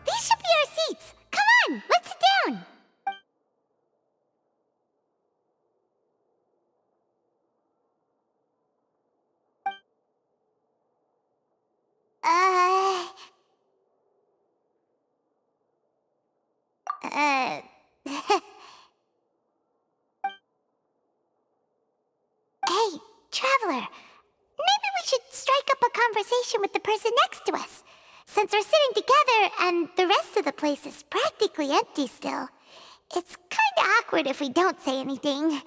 these should be our seats. Come on, let's sit down. Hey, Traveler. Maybe we should strike up a conversation with the person next to us. Since we're sitting together and the rest of the place is practically empty still, it's kinda awkward if we don't say anything.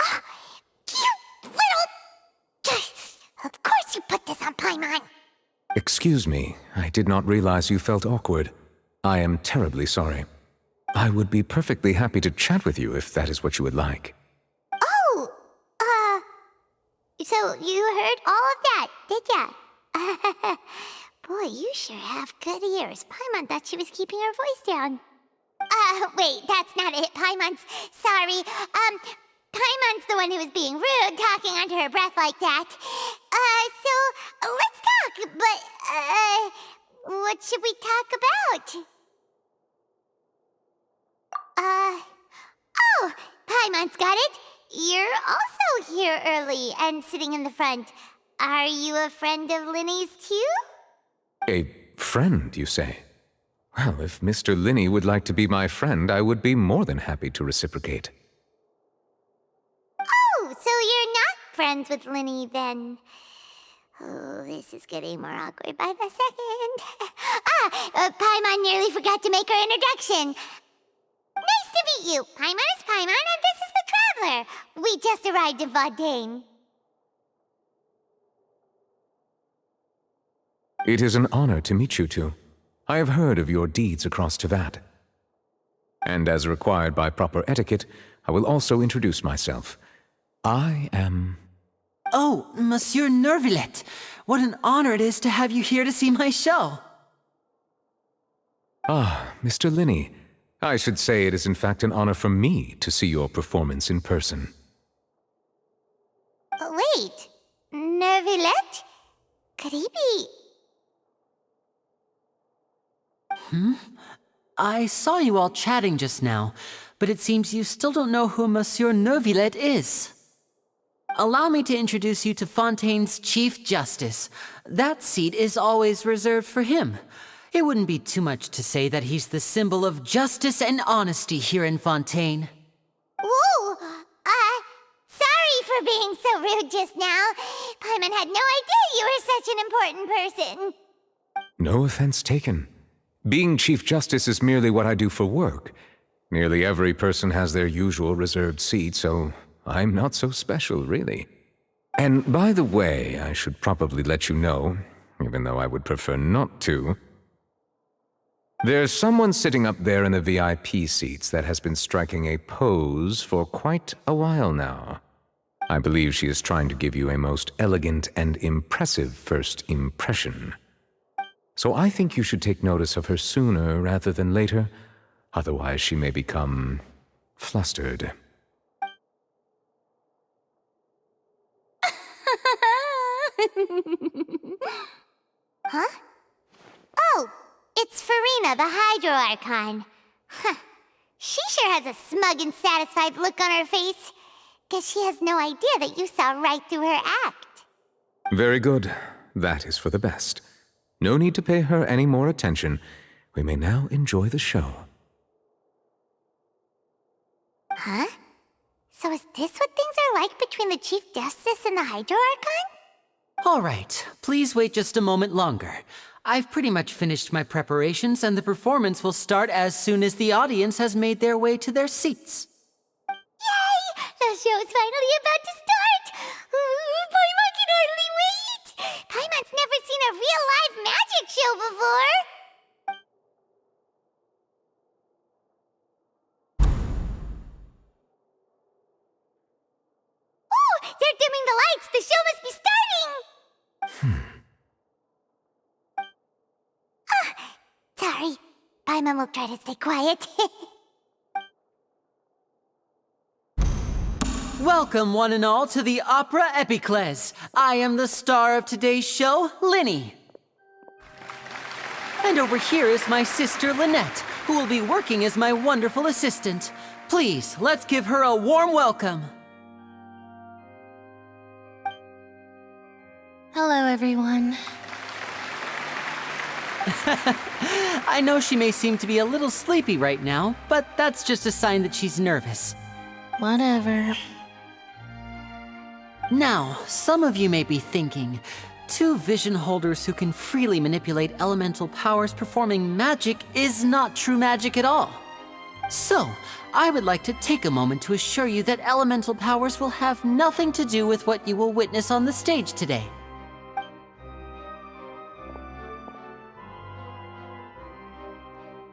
Oh, you little... Of course you put this on Paimon. Excuse me, I did not realize you felt awkward. I am terribly sorry. I would be perfectly happy to chat with you if that is what you would like. Oh, so you heard all of that, did ya? Boy, you sure have good ears. Paimon thought she was keeping her voice down. Wait, that's not it. Paimon's sorry. Paimon's the one who was being rude, talking under her breath like that. So let's talk, but, what should we talk about? Oh, Paimon's got it. You're also here early and sitting in the front. Are you a friend of Linny's too? A friend, you say? Well, if Mr. Linny would like to be my friend, I would be more than happy to reciprocate. Oh, so you're not friends with Linny then? Oh, this is getting more awkward by the second. Paimon nearly forgot to make her introduction. Nice to meet you. Paimon is Paimon, and this is the Traveler. We just arrived in Fontaine. It is an honor to meet you two. I have heard of your deeds across Tevat. And as required by proper etiquette, I will also introduce myself. I am... Oh, Monsieur Nervillet. What an honor it is to have you here to see my show. Ah, Mr. Linny. I should say it is in fact an honor for me to see your performance in person. Wait, Nervillet? Could he be... I saw you all chatting just now, but it seems you still don't know who Monsieur Nervillet is. Allow me to introduce you to Fontaine's Chief Justice. That seat is always reserved for him. It wouldn't be too much to say that he's the symbol of justice and honesty here in Fontaine. Whoa! Sorry for being so rude just now. Paimon had no idea you were such an important person. No offense taken. Being Chief Justice is merely what I do for work. Nearly every person has their usual reserved seat, so I'm not so special, really. And by the way, I should probably let you know, even though I would prefer not to, there's someone sitting up there in the VIP seats that has been striking a pose for quite a while now. I believe she is trying to give you a most elegant and impressive first impression. So I think you should take notice of her sooner rather than later, otherwise she may become flustered. Huh? Oh, it's Farina, the Hydro Archon. Huh. She sure has a smug and satisfied look on her face. Guess she has no idea that you saw right through her act. Very good. That is for the best. No need to pay her any more attention. We may now enjoy the show. Huh? So is this what things are like between the Chief Justice and the Hydro Archon? All right, please wait just a moment longer. I've pretty much finished my preparations, and the performance will start as soon as the audience has made their way to their seats. Yay! The show's finally about to start! Paimon can hardly wait! Paimon's never seen a real live magic show before! Ooh! They're dimming the lights! The show must be starting! Sorry. Paimon will try to stay quiet. Welcome, one and all, to the Opera Epiclese. I am the star of today's show, Linny. And over here is my sister, Lynette, who will be working as my wonderful assistant. Please, let's give her a warm welcome. Hello, everyone. I know she may seem to be a little sleepy right now, but that's just a sign that she's nervous. Whatever. Now, some of you may be thinking, two vision holders who can freely manipulate elemental powers performing magic is not true magic at all. So, I would like to take a moment to assure you that elemental powers will have nothing to do with what you will witness on the stage today.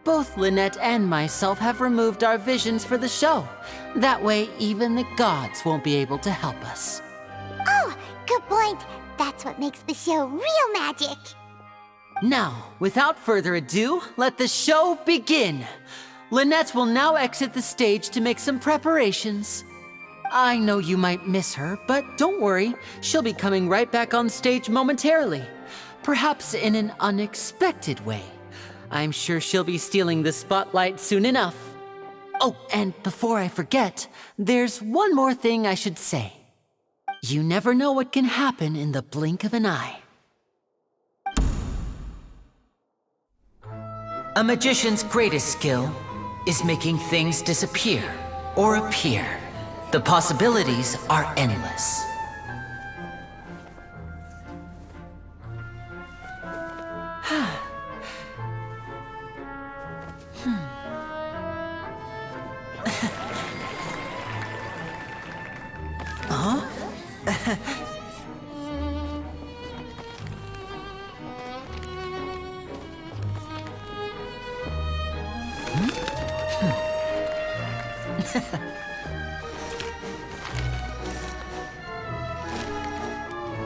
Both Lynette and myself have removed our visions for the show. That way, even the gods won't be able to help us. Oh, good point. That's what makes the show real magic. Now, without further ado, let the show begin. Lynette will now exit the stage to make some preparations. I know you might miss her, but don't worry. She'll be coming right back on stage momentarily. Perhaps in an unexpected way. I'm sure she'll be stealing the spotlight soon enough. Oh, and before I forget, there's one more thing I should say. You never know what can happen in the blink of an eye. A magician's greatest skill is making things disappear or appear. The possibilities are endless.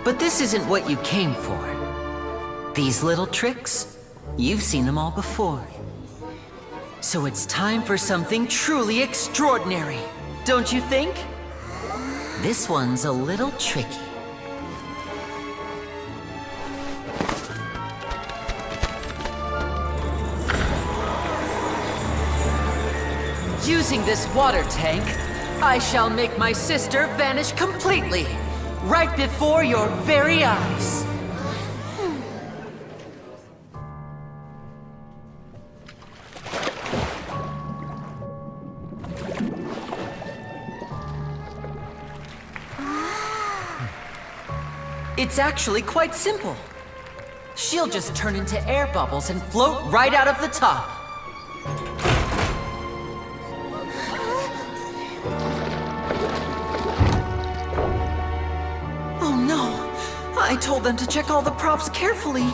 But this isn't what you came for. These little tricks, you've seen them all before. So it's time for something truly extraordinary, don't you think? This one's a little tricky. Using this water tank, I shall make my sister vanish completely, right before your very eyes. It's actually quite simple. She'll just turn into air bubbles and float right out of the top. Oh no! I told them to check all the props carefully.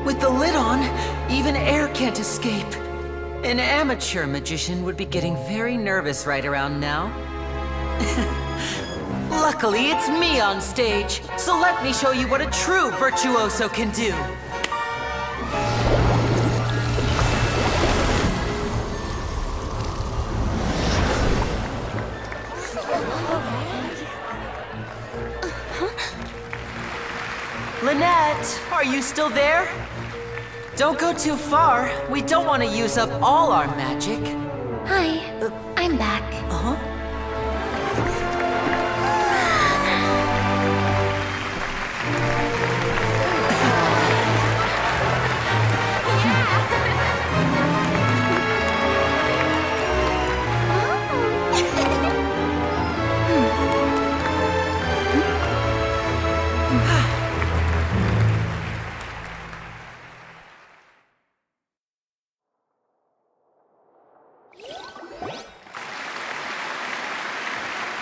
With the lid on, even air can't escape. An amateur magician would be getting very nervous right around now. Luckily, it's me on stage, so let me show you what a true virtuoso can do. Lynette, are you still there? Don't go too far. We don't want to use up all our magic. Hi, I'm back. Uh-huh.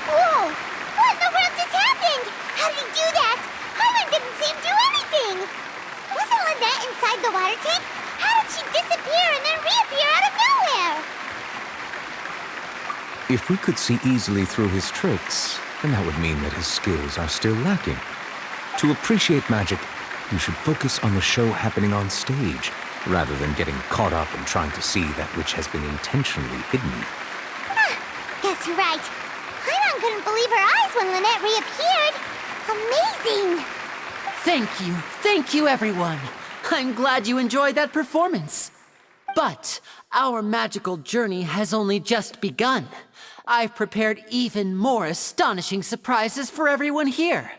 Whoa! What in the world just happened? How did he do that? Paimon didn't see him do anything. Wasn't Lynette inside the water tank? How did she disappear and then reappear out of nowhere? If we could see easily through his tricks, then that would mean that his skills are still lacking. To appreciate magic, you should focus on the show happening on stage, rather than getting caught up in trying to see that which has been intentionally hidden. Guess you're right. Paimon couldn't believe her eyes when Lynette reappeared. Amazing! Thank you everyone. I'm glad you enjoyed that performance. But our magical journey has only just begun. I've prepared even more astonishing surprises for everyone here.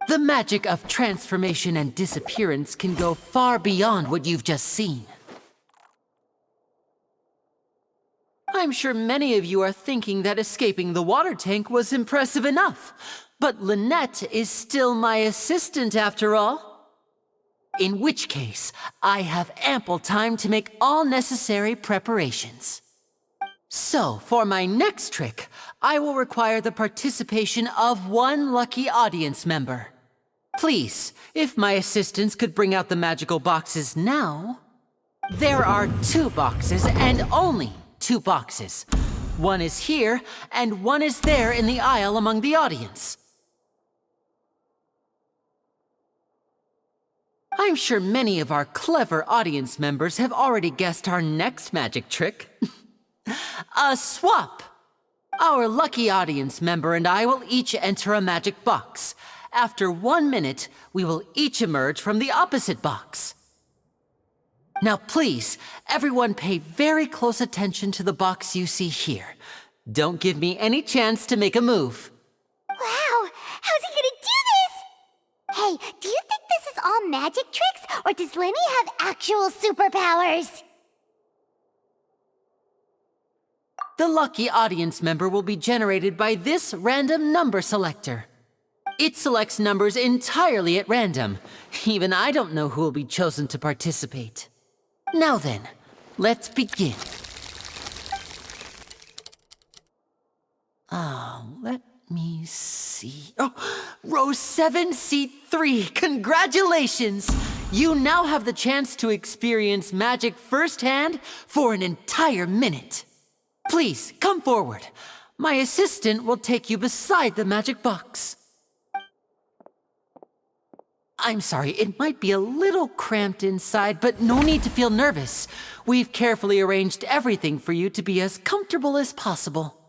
The magic of transformation and disappearance can go far beyond what you've just seen. I'm sure many of you are thinking that escaping the water tank was impressive enough, but Lynette is still my assistant after all. In which case, I have ample time to make all necessary preparations. So, for my next trick, I will require the participation of one lucky audience member. Please, if my assistants could bring out the magical boxes now. There are 2 boxes and only 2 boxes. One is here and one is there in the aisle among the audience. I'm sure many of our clever audience members have already guessed our next magic trick. A swap! Our lucky audience member and I will each enter a magic box. After 1 minute, we will each emerge from the opposite box. Now please, everyone pay very close attention to the box you see here. Don't give me any chance to make a move. Wow! How's he gonna do this? Hey, do you think this is all magic tricks, or does Lenny have actual superpowers? The lucky audience member will be generated by this random number selector. It selects numbers entirely at random. Even I don't know who will be chosen to participate. Now then, let's begin. Let me see. Oh, row 7, seat 3. Congratulations! You now have the chance to experience magic firsthand for an entire minute. Please, come forward. My assistant will take you beside the magic box. I'm sorry, it might be a little cramped inside, but no need to feel nervous. We've carefully arranged everything for you to be as comfortable as possible.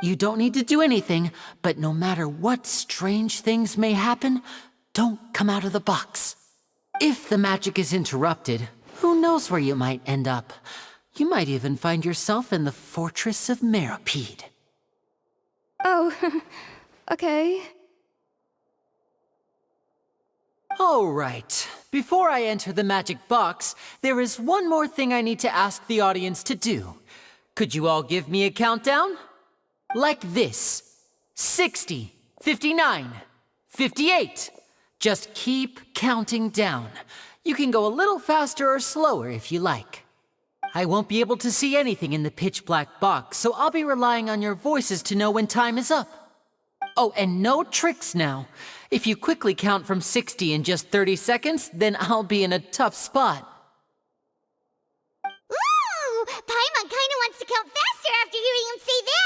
You don't need to do anything, but no matter what strange things may happen, don't come out of the box. If the magic is interrupted, who knows where you might end up? You might even find yourself in the Fortress of Meropide. Oh, okay. All right. Before I enter the magic box, there is one more thing I need to ask the audience to do. Could you all give me a countdown? Like this. 60, 59, 58. Just keep counting down. You can go a little faster or slower if you like. I won't be able to see anything in the pitch black box, so I'll be relying on your voices to know when time is up. Oh, and no tricks now. If you quickly count from 60 in just 30 seconds, then I'll be in a tough spot. Ooh! Paimon kinda wants to count faster after hearing him say that!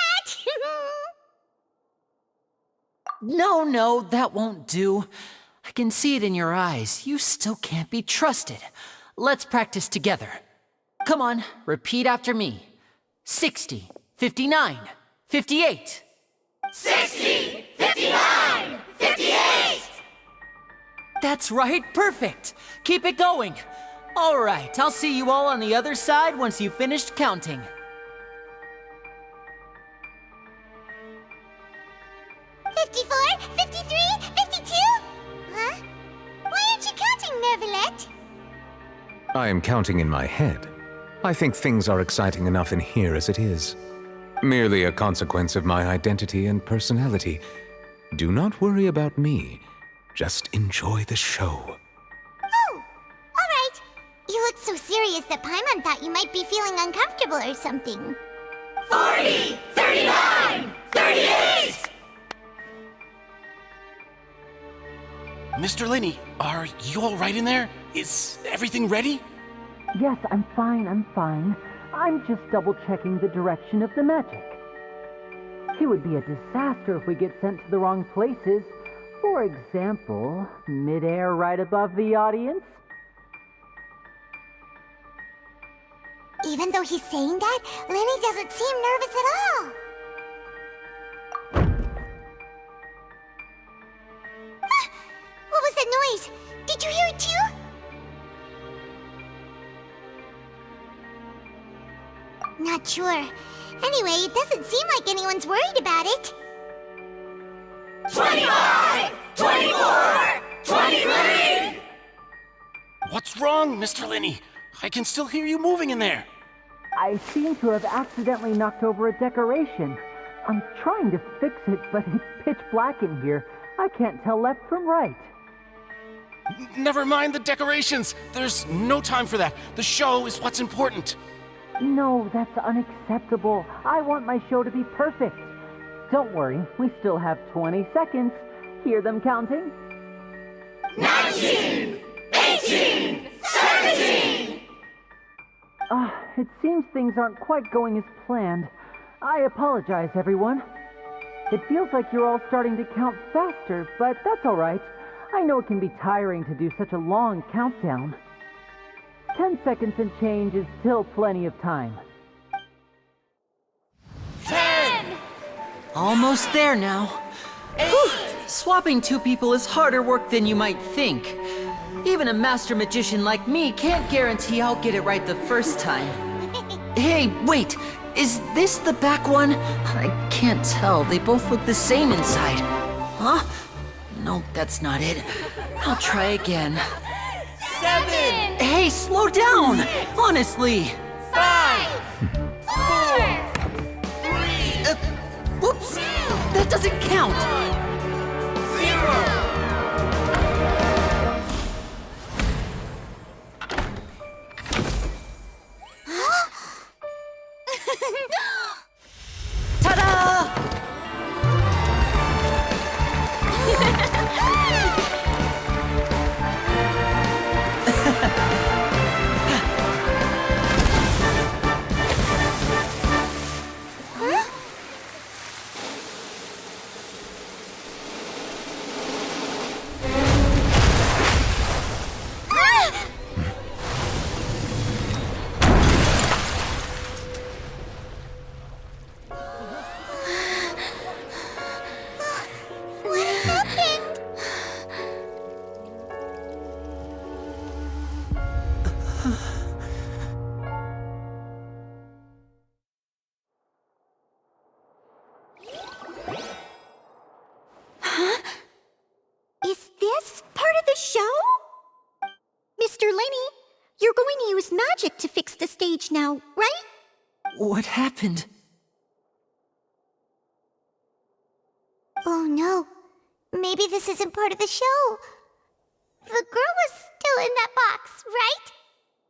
No, that won't do. I can see it in your eyes. You still can't be trusted. Let's practice together. Come on, repeat after me. 60, 59, 58. 60! 59! 58! That's right, perfect. Keep it going. All right, I'll see you all on the other side once you've finished counting. $54, $53, $52? Huh? Why aren't you counting, Nervalette? I am counting in my head. I think things are exciting enough in here as it is. Merely a consequence of my identity and personality. Do not worry about me. Just enjoy the show. Oh, all right. You look so serious that Paimon thought you might be feeling uncomfortable or something. 40, 39, 38! Mr. Linney, are you all right in there? Is everything ready? Yes, I'm fine. I'm just double-checking the direction of the magic. It would be a disaster if we get sent to the wrong places. For example, mid-air right above the audience. Even though he's saying that, Lenny doesn't seem nervous at all. noise. Did you hear it too? Not sure. Anyway, it doesn't seem like anyone's worried about it. 25! 24! 23! What's wrong, Mr. Linney? I can still hear you moving in there. I seem to have accidentally knocked over a decoration. I'm trying to fix it, but it's pitch black in here. I can't tell left from right. Never mind the decorations. There's no time for that. The show is what's important. No, that's unacceptable. I want my show to be perfect. Don't worry, we still have 20 seconds. Hear them counting? 19! 18! 17! It seems things aren't quite going as planned. I apologize, everyone. It feels like you're all starting to count faster, but that's all right. I know it can be tiring to do such a long countdown. 10 seconds and change is still plenty of time. 10! Almost there now. Whew. Swapping two people is harder work than you might think. Even a master magician like me can't guarantee I'll get it right the first time. Hey, wait! Is this the back one? I can't tell. They both look the same inside. Huh? No, that's not it. I'll try again. 7! Hey, slow down! Honestly! 5! 4! 3! Whoops! That doesn't count! 0! Ta-da! What happened? Is this part of the show? Mr. Linney, you're going to use magic to fix the stage now, right? What happened? Oh no. Maybe this isn't part of the show. The girl was still in that box, right?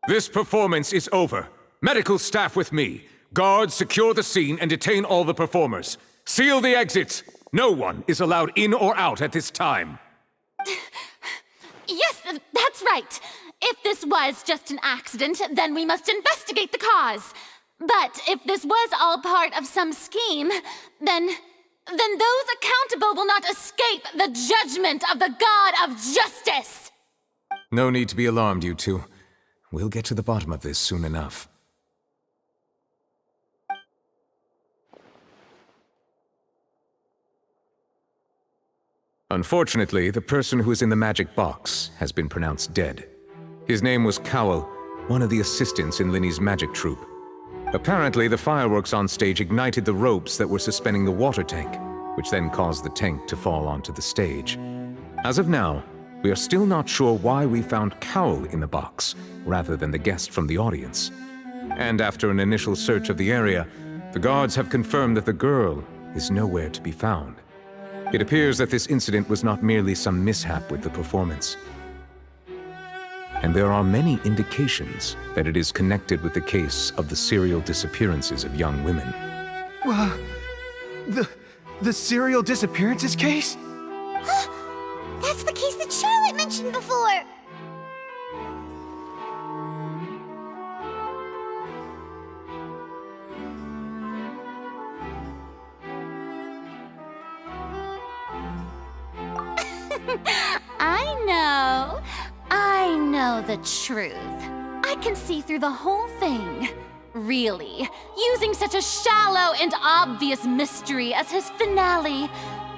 This performance is over. Medical staff with me. Guards, secure the scene and detain all the performers. Seal the exits. No one is allowed in or out at this time. Yes, that's right. If this was just an accident, then we must investigate the cause. But if this was all part of some scheme, then those accountable will not escape the judgment of the God of Justice. No need to be alarmed, you two. We'll get to the bottom of this soon enough. Unfortunately, the person who is in the magic box has been pronounced dead. His name was Cowell, one of the assistants in Linney's magic troupe. Apparently, the fireworks on stage ignited the ropes that were suspending the water tank, which then caused the tank to fall onto the stage. As of now, we are still not sure why we found Cowell in the box, rather than the guest from the audience. And after an initial search of the area, the guards have confirmed that the girl is nowhere to be found. It appears that this incident was not merely some mishap with the performance. And there are many indications that it is connected with the case of the serial disappearances of young women. The serial disappearances case? That's the case that Charlotte mentioned before. I know the truth. I can see through the whole thing. Really, using such a shallow and obvious mystery as his finale.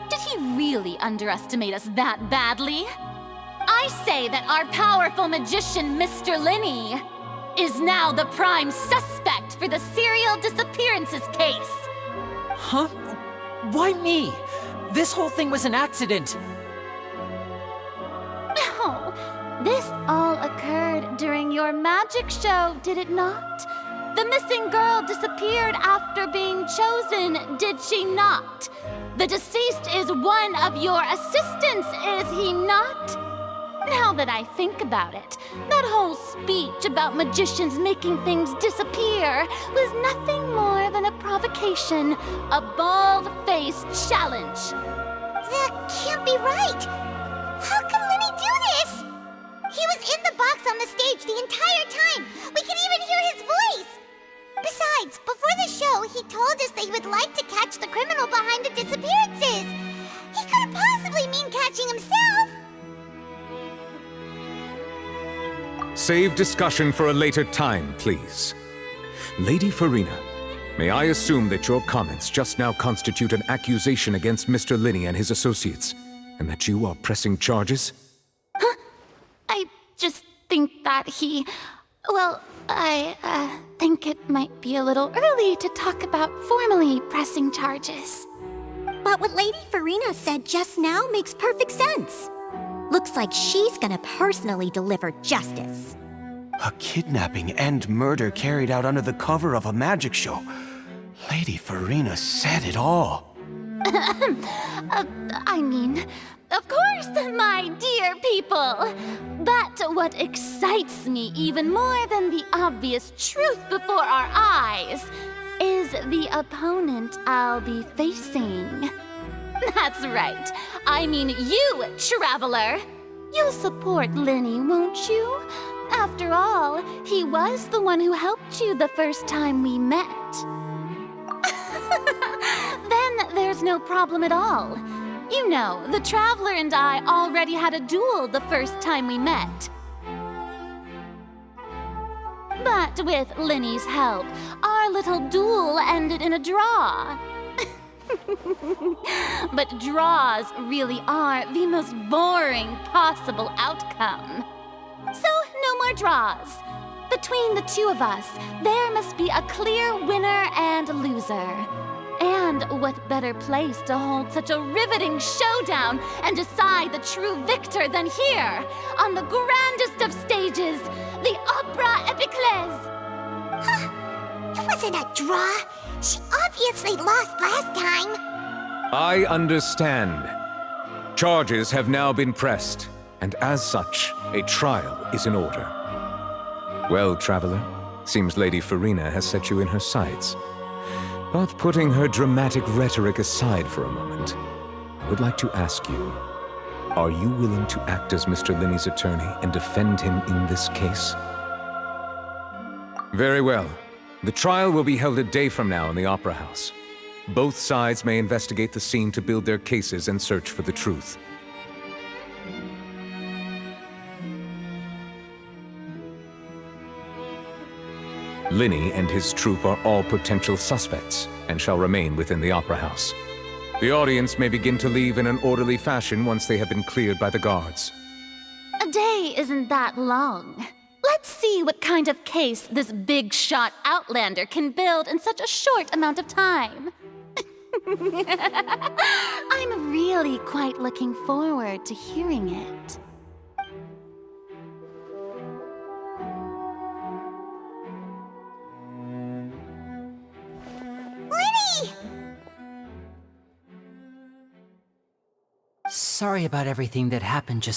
Did he really underestimate us that badly? I say that our powerful magician, Mr. Linny, is now the prime suspect for the serial disappearances case. Huh? Why me? This whole thing was an accident. No, this all occurred during your magic show, did it not? The missing girl disappeared after being chosen, did she not? The deceased is one of your assistants, is he not? Now that I think about it, that whole speech about magicians making things disappear was nothing more than a provocation, a bald-faced challenge. That can't be right. How can Linny do this? He was in the box on the stage the entire time. We can even hear his voice. Besides, before the show, he told us that he would like to catch the criminal behind the disappearances. He couldn't possibly mean catching himself. Save discussion for a later time, please. Lady Farina, may I assume that your comments just now constitute an accusation against Mr. Linny and his associates, and that you are pressing charges? I just think that I think it might be a little early to talk about formally pressing charges. But what Lady Farina said just now makes perfect sense. Looks like she's gonna personally deliver justice. A kidnapping and murder carried out under the cover of a magic show. Lady Farina said it all. I mean, of course, my dear people. But what excites me even more than the obvious truth before our eyes is the opponent I'll be facing. That's right. I mean you, Traveler. You'll support Linny, won't you? After all, he was the one who helped you the first time we met. Then there's no problem at all. You know, the Traveler and I already had a duel the first time we met. But with Linny's help, our little duel ended in a draw. But draws really are the most boring possible outcome. So, no more draws. Between the two of us, there must be a clear winner and loser. And what better place to hold such a riveting showdown and decide the true victor than here, on the grandest of stages, the Opera Epiclese. It wasn't a draw. She obviously lost last time. I understand. Charges have now been pressed, and as such, a trial is in order. Well, Traveler, seems Lady Farina has set you in her sights. But putting her dramatic rhetoric aside for a moment, I would like to ask you, are you willing to act as Mr. Linny's attorney and defend him in this case? Very well. The trial will be held a day from now in the Opera House. Both sides may investigate the scene to build their cases and search for the truth. Linny and his troupe are all potential suspects and shall remain within the Opera House. The audience may begin to leave in an orderly fashion once they have been cleared by the guards. A day isn't that long. Let's see what kind of case this big-shot Outlander can build in such a short amount of time. I'm really quite looking forward to hearing it. Linny! Sorry about everything that happened just